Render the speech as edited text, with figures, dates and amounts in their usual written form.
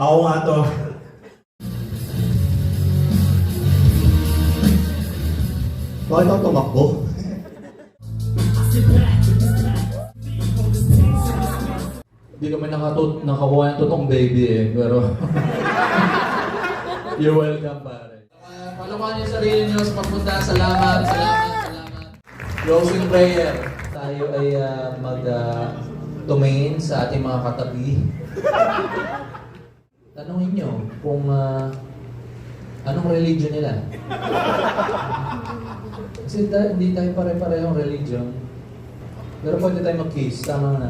Ako nga to. Bakit ako tumakbo? Hindi kami nakakuha ng totoong baby eh, pero you're welcome pare. Palukan niyo yung sarili niyo sa pagpunta. Salamat. Closing prayer. Tayo ay tumingin sa ating mga katabi. Tanungin niyo kung anong religion nila. Kasi hindi tayo pare-parehong religion. Pero pwede tayo mag-kiss. Tama na.